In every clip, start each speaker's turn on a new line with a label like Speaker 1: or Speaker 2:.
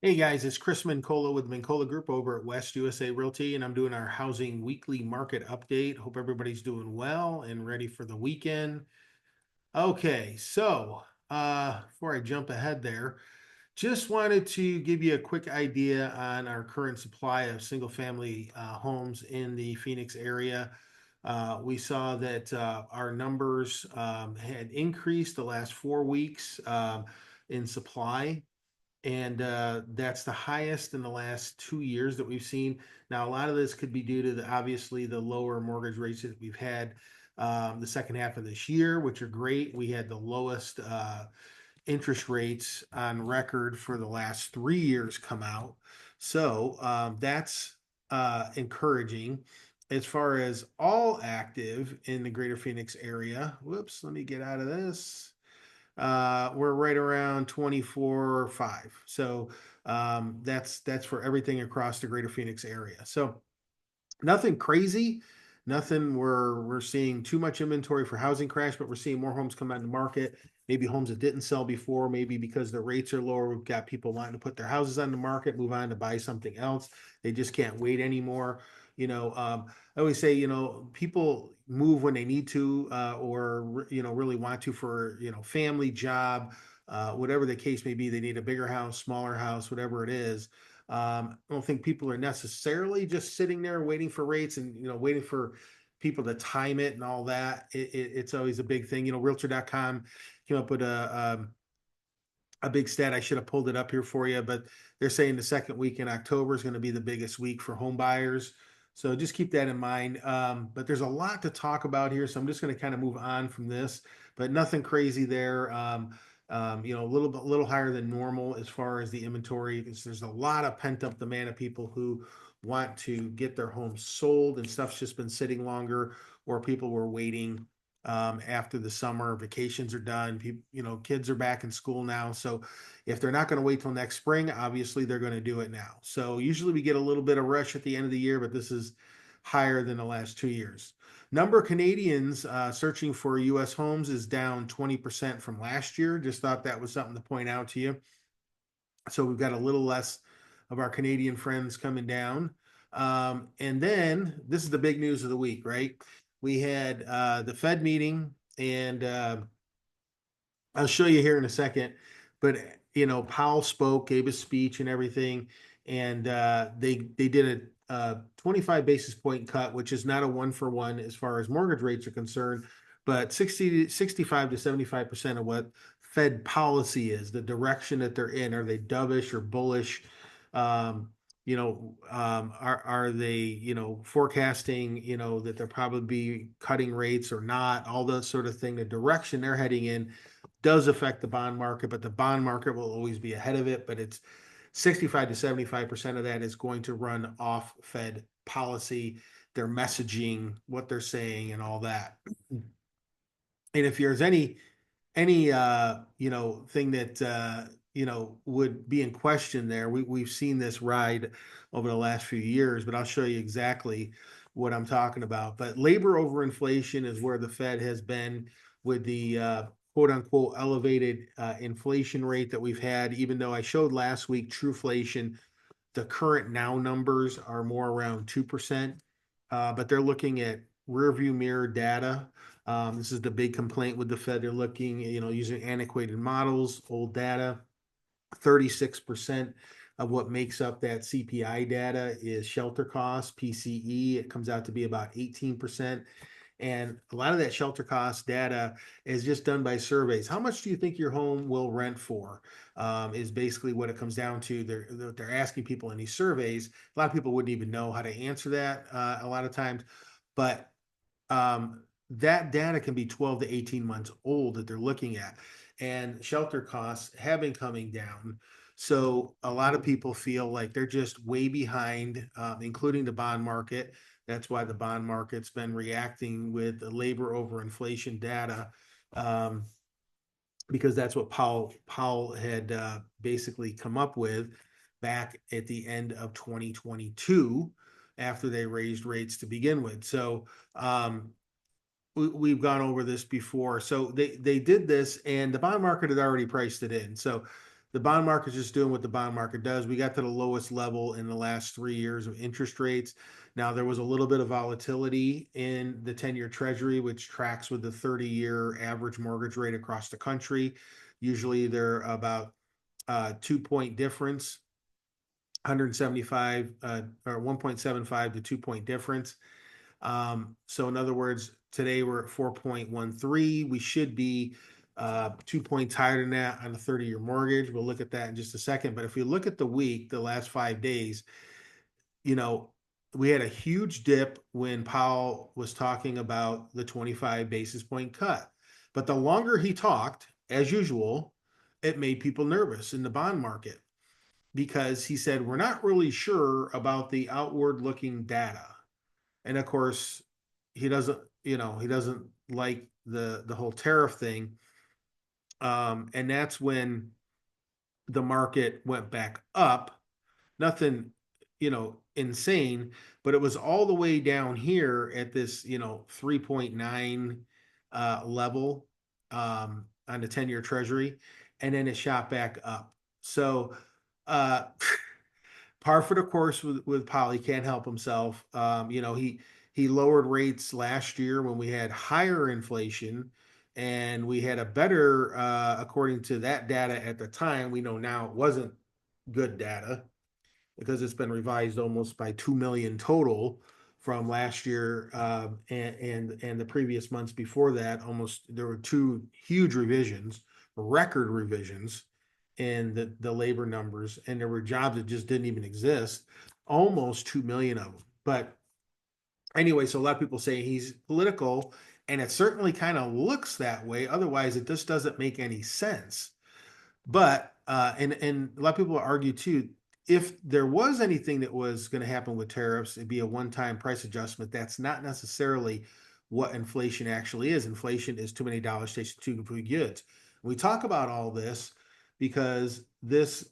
Speaker 1: Hey guys, it's Chris Mincola with Mincola Group over at West USA Realty, and I'm doing our housing weekly market update. Hope everybody's doing well and ready for the weekend. Okay, so before I jump ahead there, just wanted to give you a quick idea on our current supply of single family homes in the Phoenix area. We saw that our numbers had increased the last 4 weeks in supply, and that's the highest in the last 2 years that we've seen. Now, a lot of this could be due to obviously the lower mortgage rates that we've had the second half of this year, which are great. We had the lowest interest rates on record for the last 3 years come out, so that's encouraging. As far as all active in the greater Phoenix area, whoops, let me get out of this. We're right around 24.5. So that's for everything across the greater Phoenix area. So nothing crazy, nothing we're seeing too much inventory for housing crash, but we're seeing more homes come on the market. Maybe homes that didn't sell before, maybe because the rates are lower. We've got people wanting to put their houses on the market, move on to buy something else. They just can't wait anymore. I always say, people move when they need to, or really want to for family, job, whatever the case may be. They need a bigger house, smaller house, whatever it is. I don't think people are necessarily just sitting there waiting for rates and waiting for people to time it and all that. It's always a big thing. Realtor.com came up with a big stat. I should have pulled it up here for you, but they're saying the second week in October is going to be the biggest week for home buyers. So just keep that in mind. But there's a lot to talk about here, so I'm just going to kind of move on from this, but nothing crazy there. A little higher than normal as far as the inventory. There's a lot of pent up demand of people who want to get their homes sold, and stuff's just been sitting longer, or people were waiting after the summer vacations are done. People, kids are back in school now. So if they're not going to wait till next spring, obviously they're going to do it now. So usually we get a little bit of rush at the end of the year, but this is higher than the last 2 years. Number of Canadians searching for U.S. homes is down 20% from last year. Just thought that was something to point out to you. So we've got a little less of our Canadian friends coming down. And then this is the big news of the week, right? We had the Fed meeting, and I'll show you here in a second. But Powell spoke, gave a speech, and everything, and they did a 25 basis point cut, which is not a one for one as far as mortgage rates are concerned, but 65 to 75% of what Fed policy is, the direction that they're in. Are they dovish or bullish? Are they forecasting that they'll probably be cutting rates or not? All that sort of thing. The direction they're heading in does affect the bond market, but the bond market will always be ahead of it. But it's 65 to 75% of that is going to run off Fed policy, their messaging, what they're saying, and all that. And if there's any thing that would be in question there, we've seen this ride over the last few years, but I'll show you exactly what I'm talking about. But labor over inflation is where the Fed has been with the quote unquote elevated inflation rate that we've had. Even though I showed last week trueflation, the current now numbers are more around 2%, but they're looking at rear view mirror data. This is the big complaint with the Fed. They're looking, using antiquated models, old data. 36% of what makes up that CPI data is shelter costs, PCE. It comes out to be about 18%. And a lot of that shelter cost data is just done by surveys. How much do you think your home will rent for? Is basically what it comes down to. They're asking people in these surveys. A lot of people wouldn't even know how to answer that a lot of times, but that data can be 12 to 18 months old that they're looking at, and shelter costs have been coming down. So a lot of people feel like they're just way behind, including the bond market. That's why the bond market's been reacting with the labor over inflation data, um, because that's what Powell had basically come up with back at the end of 2022 after they raised rates to begin with. So we've gone over this before. So they did this, and the bond market had already priced it in. So the bond market's just doing what the bond market does. We got to the lowest level in the last 3 years of interest rates. Now, there was a little bit of volatility in the 10-year treasury, which tracks with the 30-year average mortgage rate across the country. Usually they're about 2 point difference, 175 or 1.75 to 2 point difference. So in other words, today we're at 4.13. We should be 2 points higher than that on a 30-year mortgage. We'll look at that in just a second. But if we look at the week, the last 5 days, you know, we had a huge dip when Powell was talking about the 25 basis point cut. But the longer he talked, as usual, it made people nervous in the bond market because he said, we're not really sure about the outward looking data. And of course, he doesn't, he doesn't like the whole tariff thing. And that's when the market went back up. Nothing, insane, but it was all the way down here at this, 3.9 level on the 10-year treasury, and then it shot back up. So uh par for the course with Powell. He can't help himself. He lowered rates last year when we had higher inflation, and we had a better, according to that data at the time. We know now it wasn't good data because it's been revised almost by 2 million total from last year, and the previous months before that. Almost, there were two huge revisions, record revisions in the labor numbers, and there were jobs that just didn't even exist, almost 2 million of them. But anyway, so a lot of people say he's political, and it certainly kind of looks that way. Otherwise, it just doesn't make any sense. But and a lot of people argue too, if there was anything that was going to happen with tariffs, it'd be a one-time price adjustment. That's not necessarily what inflation actually is. Inflation is too many dollars chasing too few goods. We talk about all this because this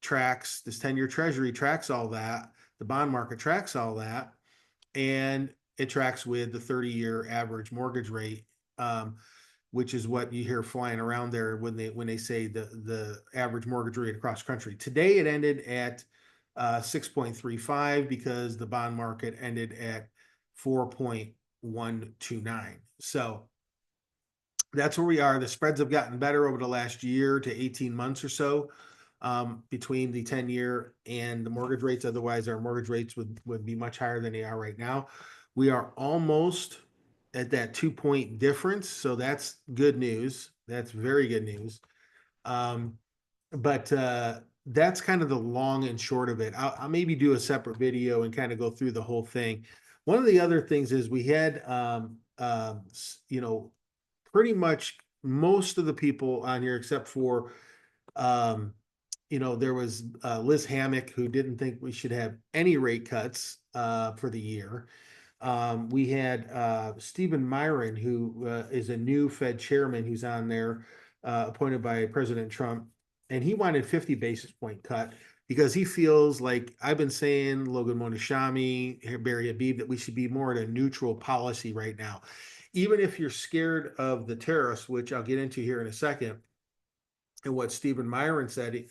Speaker 1: 10-year treasury tracks all that. The bond market tracks all that, and it tracks with the 30-year average mortgage rate, which is what you hear flying around there when they say the average mortgage rate across country. Today it ended at 6.35 because the bond market ended at 4.129. So that's where we are. The spreads have gotten better over the last year to 18 months or so, between the 10-year and the mortgage rates. Otherwise, our mortgage rates would be much higher than they are right now. We are almost at that 2 point difference. So that's good news. That's very good news. But that's kind of the long and short of it. I'll maybe do a separate video and kind of go through the whole thing. One of the other things is we had, pretty much most of the people on here, except for, there was Liz Hammock, who didn't think we should have any rate cuts for the year. We had Stephen Miran, who is a new Fed chairman, who's on there, appointed by President Trump, and he wanted 50 basis point cut because he feels like, I've been saying, Logan Monashami, Barry Habib, that we should be more at a neutral policy right now. Even if you're scared of the tariffs, which I'll get into here in a second, and what Stephen Miran said,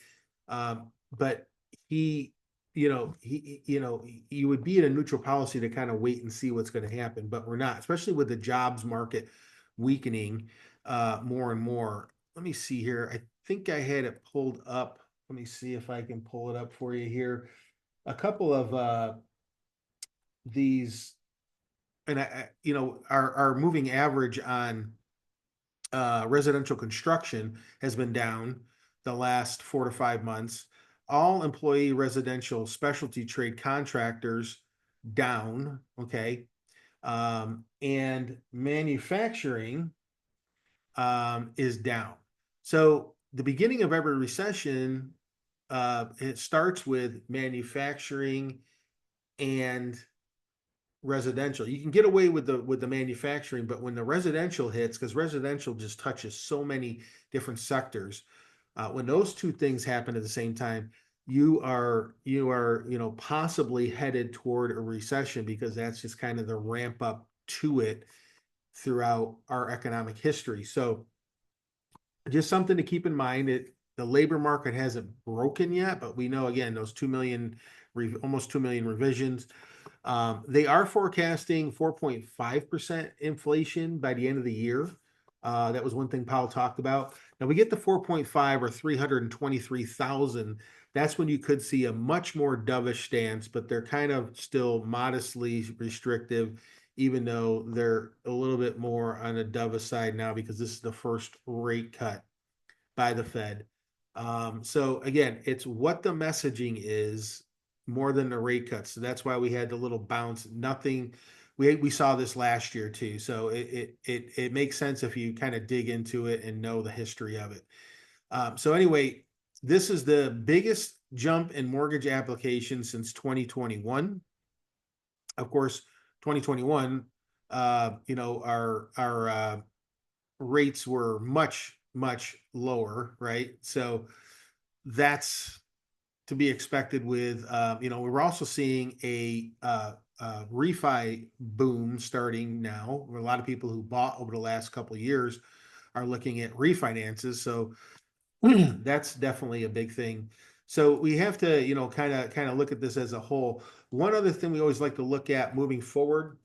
Speaker 1: but he, you would be in a neutral policy to kind of wait and see what's going to happen, but we're not, especially with the jobs market weakening more and more. Let me see here. I think I had it pulled up. Let me see if I can pull it up for you here. A couple of these, and our moving average on residential construction has been down the last 4 to 5 months. All employee residential specialty trade contractors down, okay, and manufacturing is down. So the beginning of every recession, it starts with manufacturing and residential. You can get away with the manufacturing, but when the residential hits, because residential just touches so many different sectors, when those two things happen at the same time, you are possibly headed toward a recession, because that's just kind of the ramp up to it throughout our economic history. So just something to keep in mind. The labor market hasn't broken yet, but we know again those 2 million, almost 2 million revisions. They are forecasting 4.5% inflation by the end of the year. That was one thing Powell talked about. Now we get the 4.5 or 323,000. That's when you could see a much more dovish stance, but they're kind of still modestly restrictive, even though they're a little bit more on the dovish side now because this is the first rate cut by the Fed. So again, it's what the messaging is more than the rate cuts. So that's why we had the little bounce. Nothing. We saw this last year too. So it makes sense if you kind of dig into it and know the history of it. So anyway, this is the biggest jump in mortgage applications since 2021. Of course, 2021, our rates were much lower, right? So that's to be expected with, we're also seeing a refi boom starting now, where a lot of people who bought over the last couple of years are looking at refinances. So that's definitely a big thing. So we have to, kind of look at this as a whole. One other thing we always like to look at moving forward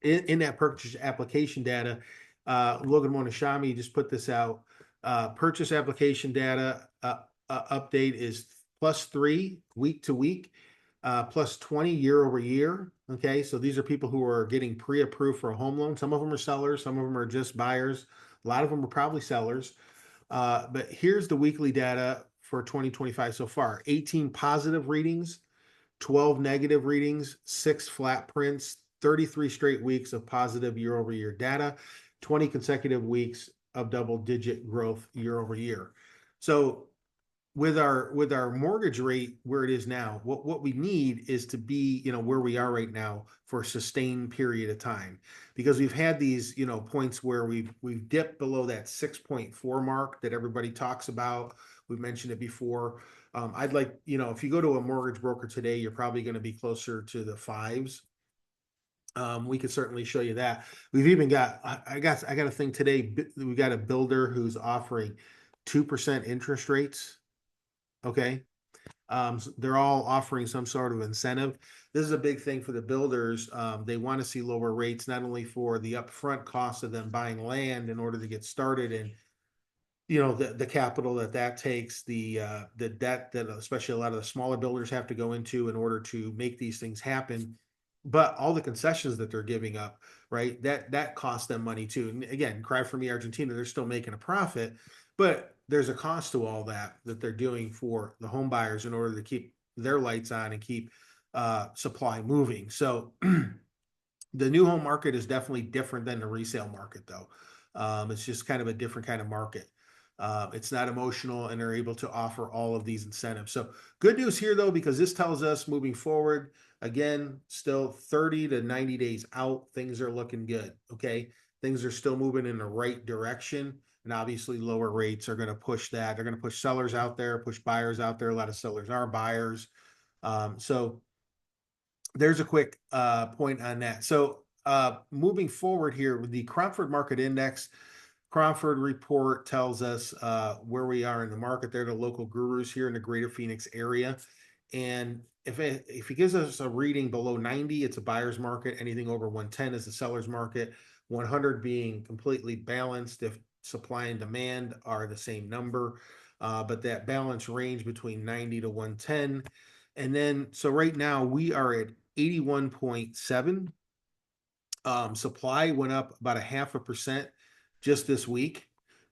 Speaker 1: in that purchase application data, Logan Monashami just put this out. Purchase application data update is +3 week to week, +20 year over year. Okay, so these are people who are getting pre-approved for a home loan. Some of them are sellers, some of them are just buyers. A lot of them are probably sellers. But here's the weekly data for 2025 so far: 18 positive readings, 12 negative readings, 6 flat prints, 33 straight weeks of positive year over year data, 20 consecutive weeks of double digit growth year over year. So with our mortgage rate where it is now, what we need is to be, where we are right now for a sustained period of time, because we've had these, points where we've dipped below that 6.4 mark that everybody talks about. We've mentioned it before. I'd like, if you go to a mortgage broker today, you're probably going to be closer to the fives. We could certainly show you that. We've even got, I got a thing today. We got a builder who's offering 2% interest rates. Okay. So they're all offering some sort of incentive. This is a big thing for the builders. They want to see lower rates, not only for the upfront cost of them buying land in order to get started, and the capital that takes, the debt that especially a lot of the smaller builders have to go into in order to make these things happen, but all the concessions that they're giving up, right? That costs them money too. And again, cry for me, Argentina, they're still making a profit, but there's a cost to all that they're doing for the home buyers in order to keep their lights on and keep supply moving. So the new home market is definitely different than the resale market, though. It's just kind of a different kind of market. It's not emotional, and they're able to offer all of these incentives. So good news here, though, because this tells us moving forward, again, still 30 to 90 days out, things are looking good. Okay. Things are still moving in the right direction. And obviously, lower rates are going to push that. They're going to push sellers out there, push buyers out there. A lot of sellers are buyers. So there's a quick point on that. So moving forward here with the Cromford Market Index, Cromford report tells us where we are in the market. They're the local gurus here in the greater Phoenix area. And if it gives us a reading below 90, it's a buyer's market. Anything over 110 is a seller's market. 100 being completely balanced if supply and demand are the same number. But that balance range between 90 to 110. And then, so right now we are at 81.7. Supply went up about 0.5% just this week.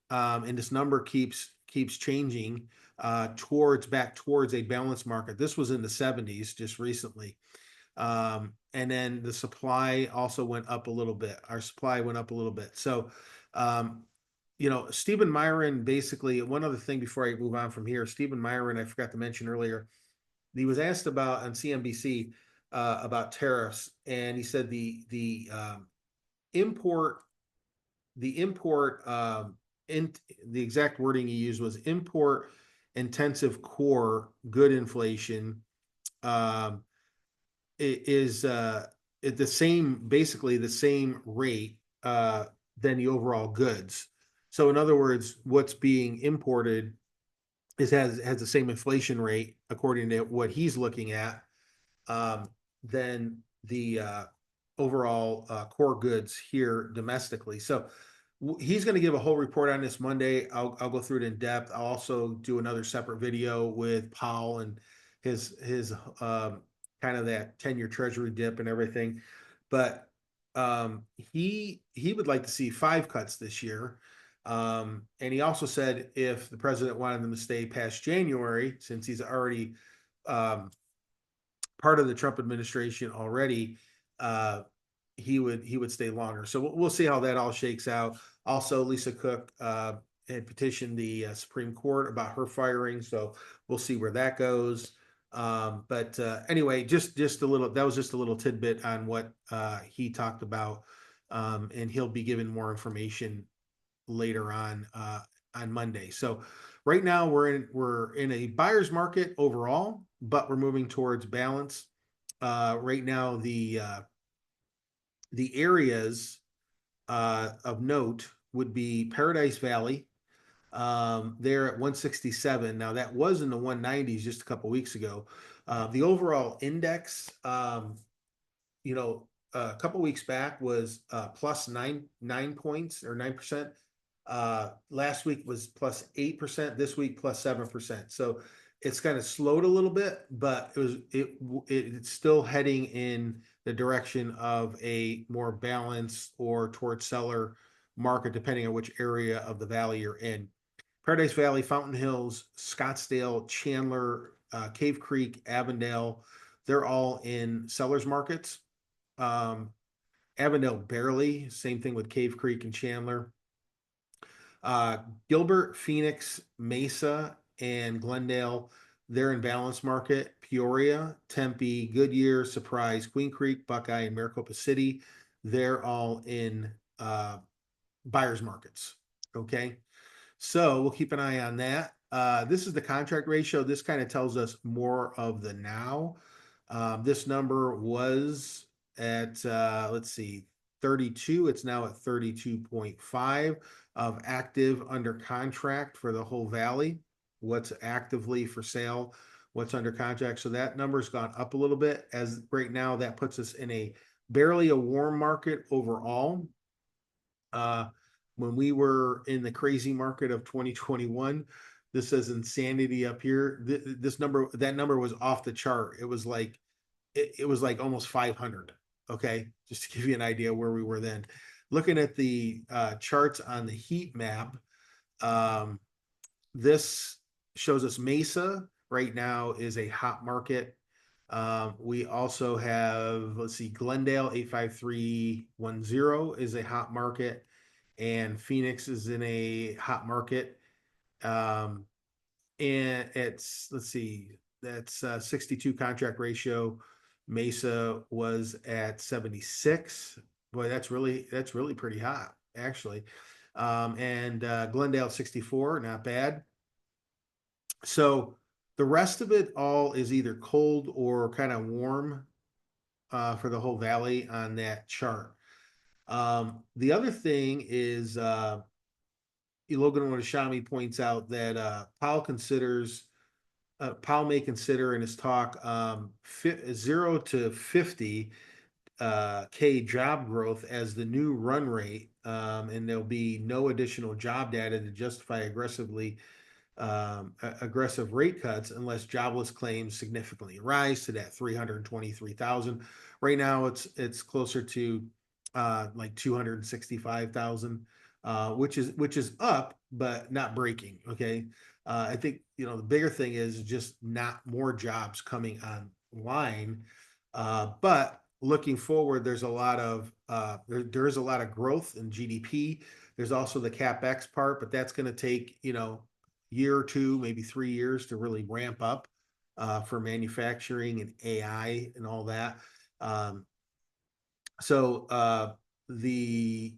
Speaker 1: And this number keeps changing back towards a balanced market. This was in the 70s just recently. And then the supply also went up a little bit. Our supply went up a little bit. So, Stephen Miran, basically, one other thing before I move on from here, Stephen Miran, I forgot to mention earlier, he was asked about on CNBC about tariffs, and he said the import in the exact wording he used was import intensive core good inflation is at the same, basically the same rate than the overall goods. So in other words, what's being imported has the same inflation rate according to what he's looking at, than the overall core goods here domestically. So he's going to give a whole report on this Monday. I'll go through it in depth. I'll also do another separate video with Powell and his kind of that 10-year Treasury dip and everything. But he would like to see 5 cuts this year. And he also said if the president wanted them to stay past January, since he's already part of the Trump administration already, he would stay longer. So we'll see how that all shakes out. Also, Lisa Cook had petitioned the Supreme Court about her firing, so we'll see where that goes. But anyway, just a little. That was just a little tidbit on what he talked about, and he'll be given more information later on Monday. So right now we're in a buyer's market overall, but we're moving towards balance. Right now the areas of note would be Paradise Valley. They're at 167. Now that was in the 190s just a couple weeks ago. The overall index, a couple weeks back was plus 9 points or 9%. Last week was plus 8%. This week plus 7%. So it's kind of slowed a little bit, but it's still heading in the direction of a more balanced or towards seller market, depending on which area of the valley you're in. Paradise Valley, Fountain Hills, Scottsdale, Chandler, Cave Creek, Avondale, they're all in sellers markets. Avondale barely, same thing with Cave Creek and Chandler. Gilbert, Phoenix, Mesa, and Glendale, they're in balance market. Peoria, Tempe, Goodyear, Surprise, Queen Creek, Buckeye, and Maricopa City, they're all in buyers markets. Okay. So we'll keep an eye on that. This is the contract ratio. This kind of tells us more of the now. This number was at, let's see, 32. It's now at 32.5 of active under contract for the whole valley. What's actively for sale, what's under contract. So that number's gone up a little bit. As right now, that puts us in a barely a warm market overall. When we were in the crazy market of 2021, this says insanity up here. That number was off the chart. It was like almost 500. Okay, just to give you an idea where we were then. Looking at the charts on the heat map, this shows us Mesa right now is a hot market. We also have, let's see, Glendale 85310 is a hot market, and Phoenix is in a hot market. And it's, let's see, that's 62 contract ratio. Mesa was at 76. Boy, that's really pretty hot, actually. And Glendale 64, not bad. So the rest of it all is either cold or kind of warm for the whole valley on that chart. The other thing is Logan Watashami points out that Powell may consider in his talk 0 to 50 K job growth as the new run rate, and there'll be no additional job data to justify aggressive rate cuts unless jobless claims significantly rise to that 323,000. Right now, it's closer to like 265,000, which is up but not breaking. Okay, I think the bigger thing is just not more jobs coming online, but looking forward, there's a lot of there is a lot of growth in GDP. There's also the CapEx part, but that's going to take year or two, maybe 3 years to really ramp up for manufacturing and AI and all that. So the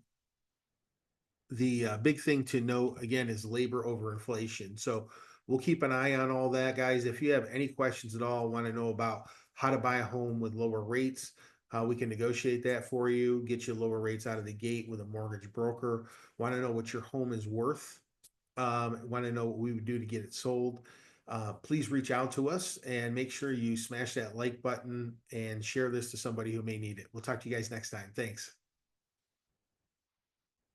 Speaker 1: big thing to note again is labor over inflation. So we'll keep an eye on all that, guys. If you have any questions at all, want to know about how to buy a home with lower rates, how we can negotiate that for you, get you lower rates out of the gate with a mortgage broker, want to know what your home is worth, want to know what we would do to get it sold, please reach out to us and make sure you smash that like button and share this to somebody who may need it. We'll talk to you guys next time. Thanks.